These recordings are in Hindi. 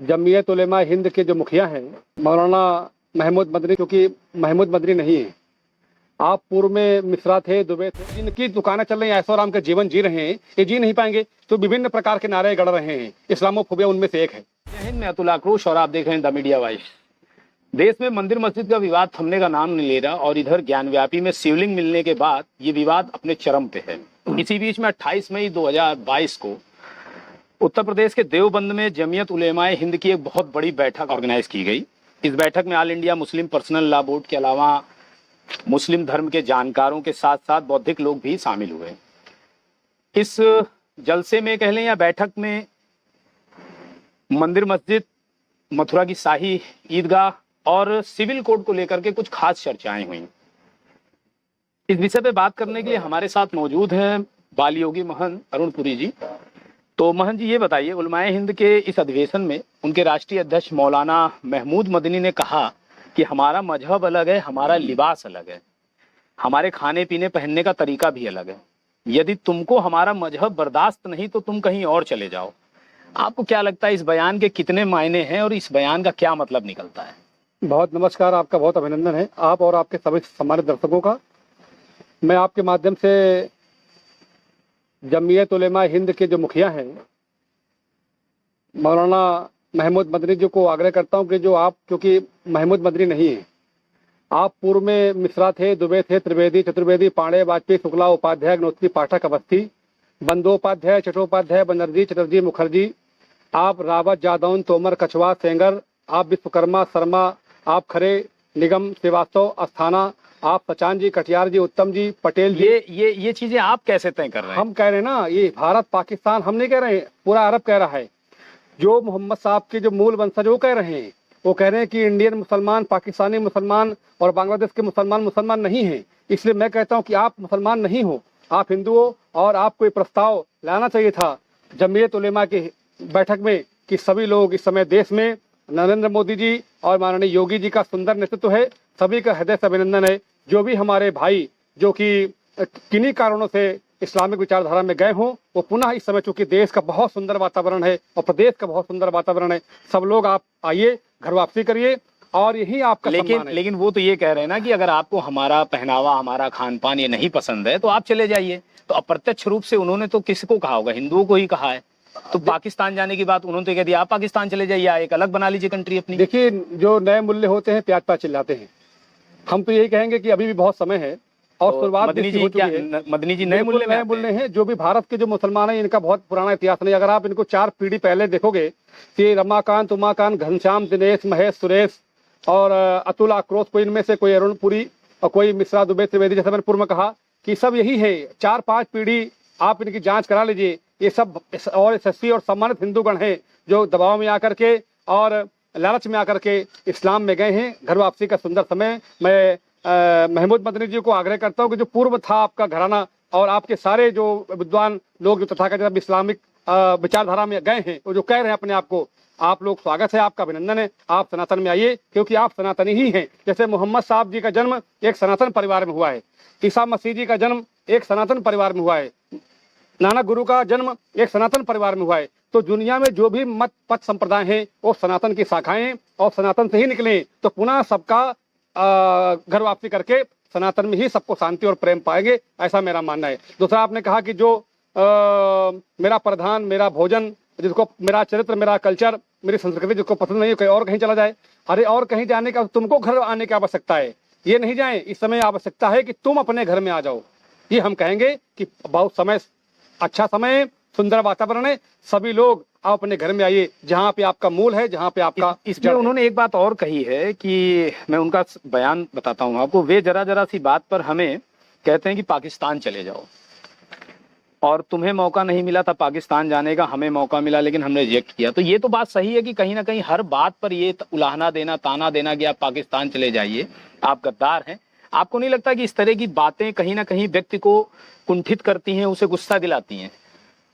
जमीयत उलेमा हिंद के जो मुखिया हैं मौलाना महमूद मदनी, क्योंकि महमूद मदनी नहीं है, आप पूर्व में मिस्रा थे, दुबई थे, जिनकी दुकानें चल रही हैं, ऐशो आराम के जीवन जी रहे हैं, ये जी नहीं पाएंगे तो विभिन्न प्रकार के नारे गढ़ रहे हैं। इस्लामोफोबिया उनमें से एक है। हिंद में अतुल आक्रोश और आप देख रहे हैं द मीडिया वाइस। देश में मंदिर मस्जिद का विवाद थमने का नाम नहीं ले रहा और इधर ज्ञानव्यापी में शिवलिंग मिलने के बाद ये विवाद अपने चरम पे है। इसी बीच में 28 मई 2022 को उत्तर प्रदेश के देवबंद में जमीयत उलेमाए हिंद की एक बहुत बड़ी बैठक ऑर्गेनाइज की गई। इस बैठक में all India Muslim personal law board के अलावा मुस्लिम धर्म के जानकारों के साथ साथ बौद्धिक लोग भी शामिल हुए। इस जलसे में कह लें या बैठक में मंदिर मस्जिद, मथुरा की शाही ईदगाह और सिविल कोड को लेकर के कुछ खास चर्चाएं हुई। इस विषय पे बात करने के लिए हमारे साथ मौजूद हैं बाल योगी महंत अरुण पुरी जी। तो महंत जी, ये बताइए, उलमाए हिंद के इस अधिवेशन में उनके राष्ट्रीय अध्यक्ष मौलाना महमूद मदनी ने कहा कि हमारा मजहब अलग है, हमारा लिबास अलग है, हमारे खाने पीने पहनने का तरीका भी अलग है। यदि तुमको हमारा मजहब बर्दाश्त नहीं तो तुम कहीं और चले जाओ। आपको क्या लगता है इस बयान के कितने मायने हैं और इस बयान का क्या मतलब निकलता है? बहुत नमस्कार, आपका बहुत अभिनंदन है, आप और आपके सभी सम्मानित दर्शकों का। मैं आपके माध्यम से जमीयत उलेमा हिंद के जो मुखिया हैं मौलाना महमूद मदनी जी को आग्रह करता हूं कि जो आप, क्योंकि महमूद मदनी नहीं है, आप पूर्व में मिश्रा थे, दुबे थे, त्रिवेदी, चतुर्वेदी, पांडे, वाजपेयी, शुक्ला, उपाध्याय, अग्नोत्री, पाठक, अवस्थी, बंदोपाध्याय, चट्टोपाध्याय, बनर्जी, चटर्जी, मुखर्जी, आप रावत, जादौन, तोमर, कछवा, सेंगर, आप विश्वकर्मा, शर्मा, आप खरे, निगम, श्रीवास्तव, अस्थाना, आप सचान जी, कटियार जी, उत्तम जी, पटेल जी। ये चीजें आप कैसे तय कर रहे हैं? हम कह रहे हैं ना, ये भारत पाकिस्तान हम नहीं कह रहे हैं, पूरा अरब कह रहा है। जो मोहम्मद साहब के जो मूल वंशज वो कह रहे हैं, वो कह रहे हैं कि इंडियन मुसलमान, पाकिस्तानी मुसलमान और बांग्लादेश के मुसलमान नहीं हैं। इसलिए मैं कहता हूं कि आप मुसलमान नहीं हो, आप हिंदू हो, और आपको ये प्रस्ताव लाना चाहिए था जमीयत उलेमा की बैठक में कि सभी लोग इस समय देश में नरेंद्र मोदी जी और माननीय योगी जी का सुंदर नेतृत्व है, सभी का हृदय से अभिनंदन है। जो भी हमारे भाई जो कि किन्हीं कारणों से इस्लामिक विचारधारा में गए हों, वो पुनः इस समय, चूंकि देश का बहुत सुंदर वातावरण है और प्रदेश का बहुत सुंदर वातावरण है, सब लोग आप आइए, घर वापसी करिए और यही आपका सम्मान है। लेकिन वो तो ये कह रहे हैं ना कि अगर आपको हमारा पहनावा, हमारा खान पान ये नहीं पसंद है तो आप चले जाइए। तो अप्रत्यक्ष रूप से उन्होंने तो किसको कहा होगा? हिंदुओं को ही कहा है। तो पाकिस्तान जाने की बात उन्होंने तो कह दिया, आप पाकिस्तान चले जाइए, एक अलग बना लीजिए कंट्री अपनी। देखिए, जो नए मूल्य होते हैं प्याज प्याज चिल्लाते हैं। हम तो यही कहेंगे कि अभी भी बहुत समय है और तो शुरुआत मदनी जी क्या, मदनी जी नए मूल्य हैं। जो भी भारत के जो मुसलमान हैं, इनका बहुत पुराना इतिहास नहीं। अगर आप इनको 4 पीढ़ी पहले देखोगे कि रमाकांत, उमाकांत, घनश्याम, दिनेश, महेश, सुरेश और अतुल आक्रोश, कोई इनमें से कोई अरुण पुरी और कोई मिश्रा, दुबे, त्रिवेदी, जैसे मैंने पूर्व में कहा कि सब यही है। 4-5 पीढ़ी आप इनकी जांच करा लीजिए। ये सब और यशस्वी और सम्मानित हिंदूगण हैं जो दबाव में आकर के और लालच में आकर के इस्लाम में गए हैं। घर वापसी का सुंदर समय। मैं महमूद मदनी जी को आग्रह करता हूं कि जो पूर्व था आपका घराना और आपके सारे जो विद्वान लोग जो तथाकथित इस्लामिक विचारधारा में गए हैं, वो जो कह रहे हैं अपने आप को, आप लोग स्वागत है, आपका अभिनंदन है, आप सनातन में आइए, क्योंकि आप सनातनी ही हैं। जैसे मोहम्मद साहब जी का जन्म एक सनातन परिवार में हुआ है, ईसा मसीह जी का जन्म एक सनातन परिवार में हुआ है, नानक गुरु का जन्म एक सनातन परिवार में हुआ है। तो दुनिया में जो भी मत पथ संप्रदाय हैं वो सनातन की शाखाएं और सनातन से ही निकले, तो पुनः सबका घर वापसी करके सनातन में ही सबको शांति और प्रेम पाएंगे, ऐसा मेरा मानना है। दूसरा, आपने कहा कि जो मेरा प्रधान, मेरा भोजन, जिसको मेरा चरित्र, मेरा कल्चर, मेरी संस्कृति जिसको पसंद नहीं, कहीं और कहीं चला जाए। अरे और कहीं जाने का, तुमको घर आने की आवश्यकता है, ये नहीं जाए। इस समय आवश्यकता है कि तुम अपने घर में आ जाओ। ये हम कहेंगे कि बहुत समय, अच्छा समय, सुंदर वातावरण है, सभी लोग आप अपने घर में आइए, जहाँ पे आपका मूल है, जहाँ पे आपका। इसमें उन्होंने एक बात और कही है कि मैं उनका बयान बताता हूँ आपको। वे जरा सी बात पर हमें कहते हैं कि पाकिस्तान चले जाओ, और तुम्हें मौका नहीं मिला था पाकिस्तान जाने का, हमें मौका मिला लेकिन हमने रिजेक्ट किया। तो ये तो बात सही है कि कहीं ना कहीं हर बात पर ये उलाहना देना, ताना देना कि आप पाकिस्तान चले जाइए, आप गद्दार हैं। आपको नहीं लगता कि इस तरह की बातें कहीं ना कहीं व्यक्ति को कुंठित करती हैं, उसे गुस्सा दिलाती हैं?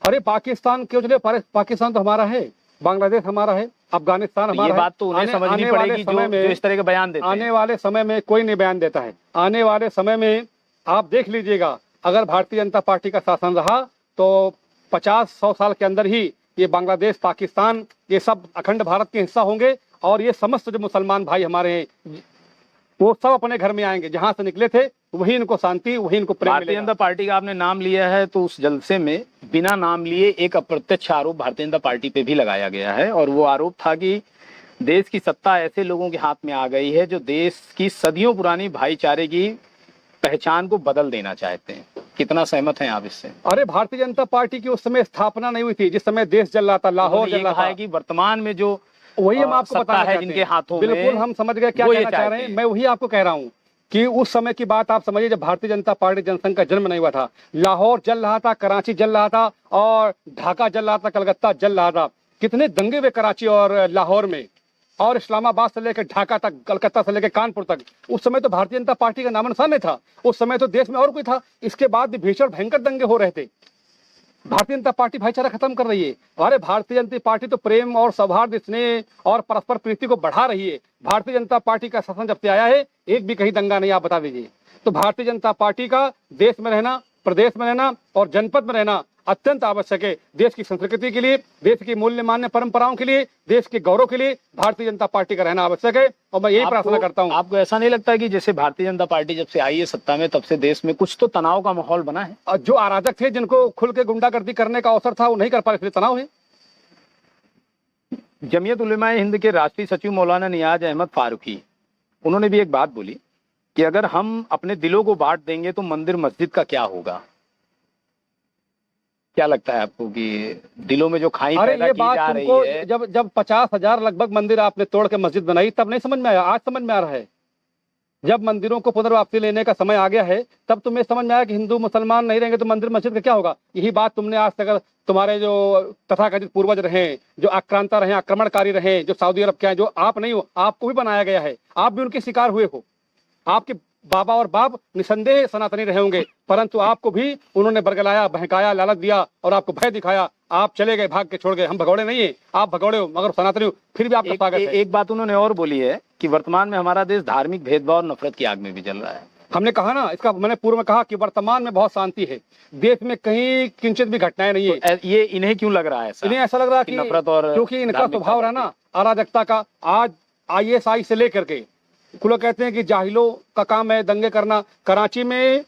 अरे पाकिस्तान क्यों चले? पाकिस्तान तो हमारा है, बांग्लादेश हमारा है, अफगानिस्तान हमारा है। ये बात तो उन्हें समझनी पड़ेगी जो इस तरह के बयान देते हैं। आने वाले समय में कोई नहीं बयान देता है। आने वाले समय में आप देख लीजिएगा, अगर भारतीय जनता पार्टी का शासन रहा तो 50-100 साल के अंदर ही ये बांग्लादेश, पाकिस्तान, ये सब अखंड भारत के हिस्सा होंगे और ये समस्त जो मुसलमान भाई हमारे हैं वो सब अपने घर में आएंगे, जहां से निकले थे वही इनको शांति, वही इनको प्रेम भारतीय मिलेगा। जनता पार्टी का आपने नाम लिया है, तो उस जलसे में बिना नाम लिए एक अप्रत्यक्ष आरोप भारतीय जनता पार्टी पे भी लगाया गया है, और वो आरोप था कि देश की सत्ता ऐसे लोगों के हाथ में आ गई है जो देश की सदियों पुरानी भाईचारे की पहचान को बदल देना चाहते हैं। कितना सहमत हैं आप इससे? अरे भारतीय जनता पार्टी की उस समय स्थापना नहीं हुई थी जिस समय देश जल रहा था, लाहौर उन्होंने ये जल रहा कहा था। है कि वर्तमान में जो वही हम आपको सत्ता बताना है चाहते जिनके हैं। हाथों में, बिल्कुल हम समझ गए क्या वो ये कहना चाह चाहते रहे हैं। हैं। मैं वही आपको कह रहा हूँ कि उस समय की बात आप समझिए जब भारतीय जनता पार्टी जनसंघ का जन्म नहीं हुआ था। लाहौर जल रहा था, कराची जल रहा था और ढाका जल रहा था, कलकत्ता जल रहा था। कितने दंगे हुए कराची और लाहौर में, और इस्लामाबाद से लेकर ढाका तक, कलकत्ता से लेकर कानपुर तक। उस समय तो भारतीय जनता पार्टी का नामो निशान नहीं था। उस समय तो देश में और कोई था। इसके बाद भी भीषण भयंकर दंगे हो रहे थे। भारतीय जनता पार्टी भाईचारा खत्म कर रही है। अरे भारतीय जनता पार्टी तो प्रेम और सौहार्द, स्नेह और परस्पर प्रीति को बढ़ा रही है। भारतीय जनता पार्टी का शासन जब से आया है एक भी कहीं दंगा नहीं, आप बता दीजिए। तो भारतीय जनता पार्टी का देश में रहना, प्रदेश में रहना और जनपद में रहना अत्यंत आवश्यक है। देश की संस्कृति के लिए, देश की मूल्य मान्य परंपराओं के लिए, देश के गौरव के लिए भारतीय जनता पार्टी का रहना आवश्यक है। और मैं यही प्रार्थना करता हूँ। आपको ऐसा नहीं लगता है कि जैसे भारतीय जनता पार्टी जब से आई है सत्ता में, तब से देश में कुछ तो तनाव का माहौल बना है? और जो अराजक थे, जिनको खुल के गुंडागर्दी करने का अवसर था, वो नहीं कर पा रहे, इसलिए तनाव है। जमीयत उलेमा हिंद के राष्ट्रीय सचिव मौलाना नियाज अहमद फारूकी, उन्होंने भी एक बात बोली कि अगर हम अपने दिलों को बांट देंगे तो मंदिर मस्जिद का क्या होगा? क्या लगता है आपको कि दिलों में जो खाई अरे पैदा ये की बात जा तुमको रही है? जब 50,000 लगभग मंदिर आपने तोड़ के मस्जिद बनाई तब नहीं समझ में आया, आज समझ में आ रहा है। जब मंदिरों को पुनर्वापसी लेने का समय आ गया है तब तुम्हें समझ में आया कि हिंदू मुसलमान नहीं रहेंगे तो मंदिर मस्जिद का क्या होगा। यही बात तुमने आज तक तुम्हारे जो तथाकथित पूर्वज रहे, जो आक्रांता रहे, आक्रमणकारी रहे, जो सऊदी अरब के हैं, जो आप नहीं हो, आपको भी बनाया गया है। आप भी उनके शिकार हुए हो। आपके बाबा और बाप निसंदेह सनातनी रहे होंगे, परंतु आपको भी उन्होंने बरगलाया, बहकाया, लालच दिया और आपको भय दिखाया। आप चले गए, भाग के छोड़ गए। हम भगौड़े नहीं है, आप भगौड़े हो मगर सनातनी हो, फिर भी आपका स्वागत है। एक बात उन्होंने और बोली है कि वर्तमान में हमारा देश धार्मिक भेदभाव और नफरत की आग में भी जल रहा है। हमने कहा ना, इसका मैंने पूर्व में कहा कि वर्तमान में बहुत शांति है, देश में कहीं किंचित भी घटनाएं नहीं है। तो ये इन्हें क्यों लग रहा है ऐसा? इन्हें ऐसा लग रहा है कि नफरत और क्योंकि इनका धार्मिकता स्वभाव रहा ना अराजकता का। आज ISI से लेकर के कुल कहते हैं कि जाहिलों का काम है दंगे करना। कराची में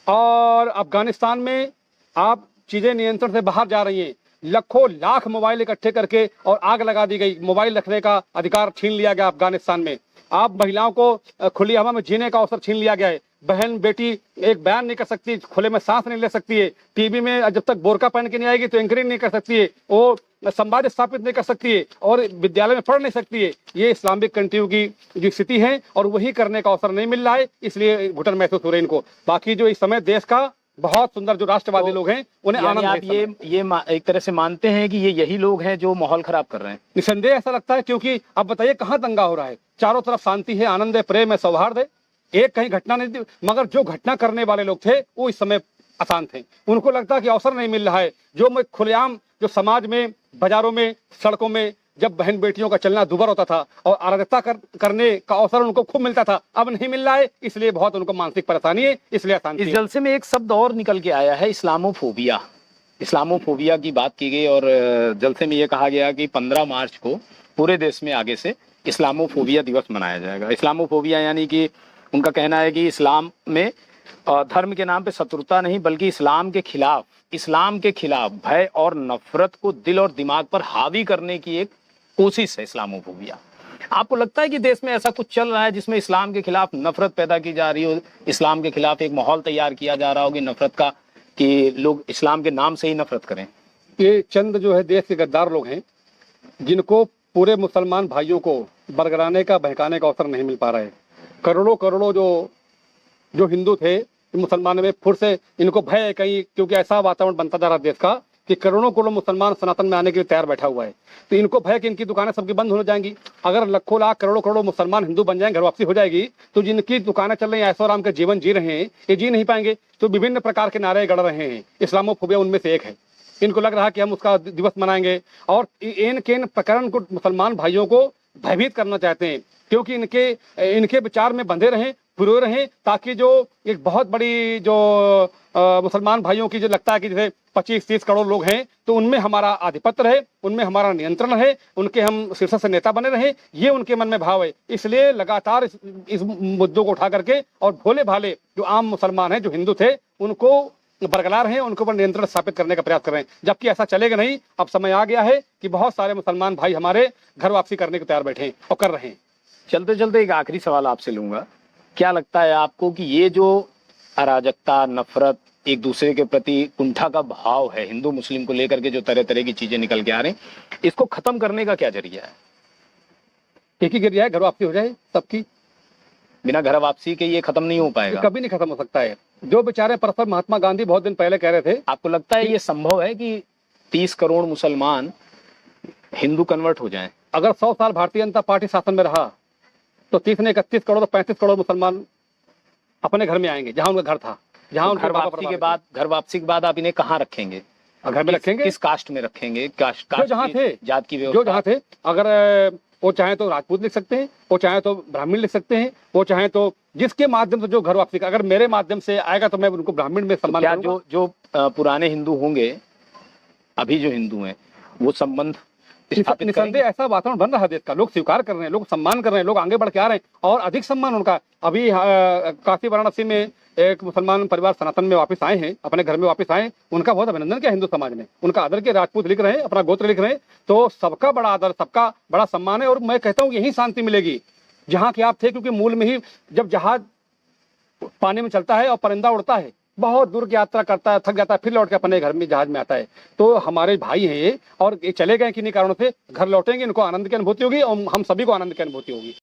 और अफगानिस्तान में आप चीजें नियंत्रण से बाहर जा रही हैं। लाखों लाख मोबाइल इकट्ठे करके और आग लगा दी गई। मोबाइल रखने का अधिकार छीन लिया गया अफगानिस्तान में। आप महिलाओं को खुली हवा में जीने का अवसर छीन लिया गया है। बहन बेटी एक बयान नहीं कर सकती, खुले में सांस नहीं ले सकती है। टीवी में जब तक बोरका पहन के नहीं आएगी तो एंकरिंग नहीं कर सकती है। वो संवाद स्थापित नहीं कर सकती है और विद्यालय में पढ़ नहीं सकती है। ये इस्लामिक कंट्रियों की जो स्थिति है और वही करने का अवसर नहीं मिल रहा है, इसलिए घुटन महसूस हो रही है इनको। बाकी जो इस समय देश का बहुत सुंदर जो राष्ट्रवादी लोग हैं उन्हें यानी आनंद है आप इस समय। एक तरह से मानते हैं कि ये यही लोग हैं जो माहौल खराब कर रहे हैं? निसंदेह ऐसा लगता है, क्योंकि अब बताइए कहाँ दंगा हो रहा है। चारों तरफ शांति है, आनंद है, प्रेम है, सौहार्द है, एक कहीं घटना नहीं थी। मगर जो घटना करने वाले लोग थे वो इस समय अशांत थे। उनको लगता है कि अवसर नहीं मिल रहा है। जो मैं खुलेआम जो समाज में, बाजारों में, सड़कों में जब बहन बेटियों का चलना दुबर होता था और अराजकता करने का अवसर उनको खूब मिलता था, अब नहीं मिल रहा है, इसलिए बहुत उनको मानसिक परेशानी है, इसलिए अशांति इस है। जलसे में एक शब्द और निकल के आया है, इस्लामोफोबिया। इस्लामोफोबिया की बात की गई और जलसे में ये कहा गया कि 15 मार्च को पूरे देश में आगे से इस्लामोफोबिया दिवस मनाया जाएगा। इस्लामोफोबिया यानी कि उनका कहना है कि इस्लाम में धर्म के नाम पे शत्रुता नहीं, बल्कि इस्लाम के खिलाफ भय और नफरत को दिल और दिमाग पर हावी करने की एक कोशिश है इस्लामोफोबिया। आपको लगता है कि देश में ऐसा कुछ चल रहा है जिसमें इस्लाम के खिलाफ नफरत पैदा की जा रही हो, इस्लाम के खिलाफ एक माहौल तैयार किया जा रहा हो कि नफरत का, कि लोग इस्लाम के नाम से ही नफरत करें? ये चंद जो है देश के गद्दार लोग हैं जिनको पूरे मुसलमान भाइयों को बरगलाने का, बहकाने का अवसर नहीं मिल पा रहा है। करोड़ों करोड़ों जो हिंदू थे मुसलमानों में फिर से इनको भय है कहीं, क्योंकि ऐसा वातावरण बनता जा रहा है देश का कि करोड़ों करोड़ मुसलमान सनातन में आने के लिए तैयार बैठा हुआ है। तो इनको भय कि इनकी दुकानें सबकी बंद हो जाएंगी। अगर लाखों लाख करोड़ों करोड़ों मुसलमान हिंदू बन जाएंगे, घर वापसी हो जाएगी, तो जिनकी दुकानें चल रही हैं, ऐशो आराम के जीवन जी रहे हैं, ये जी नहीं पाएंगे। तो विभिन्न प्रकार के नारे गढ़ रहे हैं। इस्लामोफोबिया उनमें से एक है। इनको लग रहा है कि हम उसका दिवस मनाएंगे और एन केन प्रकरण को मुसलमान भाइयों को भयभीत करना चाहते हैं, क्योंकि इनके विचार में बंधे रहें, पिरोए रहें, ताकि जो एक बहुत बड़ी जो मुसलमान भाइयों की जो लगता है कि जैसे 25-30 करोड़ लोग हैं, तो उनमें हमारा आधिपत्य रहे, उनमें हमारा नियंत्रण रहे, उनके हम शीर्ष से नेता बने रहे, ये उनके मन में भाव है। इसलिए लगातार इस मुद्दों को उठा करके और भोले भाले जो आम मुसलमान हैं, जो हिंदू थे, उनको बरकरार हैं, उनके ऊपर नियंत्रण स्थापित करने का प्रयास कर रहे हैं। जबकि ऐसा चलेगा नहीं। अब समय आ गया है कि बहुत सारे मुसलमान भाई हमारे घर वापसी करने को तैयार बैठे हैं और कर रहे हैं। चलते चलते एक आखिरी सवाल आपसे लूंगा, क्या लगता है आपको कि ये जो अराजकता, नफरत, एक दूसरे के प्रति कुंठा का भाव है हिंदू मुस्लिम को लेकर के, जो तरह तरह की चीजें निकल के आ रही हैं, इसको खत्म करने का क्या जरिया है? एक ही गिर जाए, घर वापसी हो जाए सबकी। बिना घर वापसी के ये खत्म नहीं हो पाएगा, कभी नहीं खत्म हो सकता है। जो बेचारे परस्पर महात्मा गांधी बहुत दिन पहले कह रहे थे, आपको लगता है ये संभव है कि 30 करोड़ मुसलमान हिंदू कन्वर्ट हो जाएं? अगर 100 साल भारतीय जनता पार्टी शासन में रहा तो 30 ने 31 करोड़ और 35 करोड़ मुसलमान अपने घर में आएंगे, जहां उनका घर था, जहां घर वापसी के बाद आप इन्हें कहाँ रखेंगे? घर में रखेंगे। किस कास्ट में रखेंगे? जो जहां थे, जात की जो व्यवस्था, जहां थे। अगर वो चाहे तो राजपूत लिख सकते हैं, वो चाहे तो ब्राह्मण लिख सकते हैं, वो चाहे तो जिसके माध्यम से जो घर वापसी का, अगर मेरे माध्यम से आएगा तो मैं उनको ब्राह्मण में सम्मान क्या करूंगा। जो पुराने हिंदू होंगे, अभी जो हिंदू हैं, वो संबंध स्थापित करेंगे? निसंदेह ऐसा वातावरण बन रहा है देश का, लोग स्वीकार कर रहे हैं, लोग सम्मान कर रहे हैं, लोग आगे बढ़ के आ रहे हैं और अधिक सम्मान उनका। अभी काशी वाराणसी में एक मुसलमान परिवार सनातन में वापस आए हैं, अपने घर में वापस आए, उनका बहुत अभिनंदन किया हिंदू समाज ने, उनका आदर के राजपूत लिख रहे हैं, अपना गोत्र लिख रहे हैं। तो सबका बड़ा आदर, सबका बड़ा सम्मान है और मैं कहता हूँ यही शांति मिलेगी जहाँ की आप थे, क्योंकि मूल में ही जब जहाज पानी में चलता है और परिंदा उड़ता है, बहुत दूर की यात्रा करता है, थक जाता है, फिर लौट के अपने घर में जहाज में आता है। तो हमारे भाई हैं ये, और ये चले गए किन्हीं कारणों से, घर लौटेंगे, इनको आनंद की अनुभूति होगी और हम सभी को आनंद की अनुभूति होगी।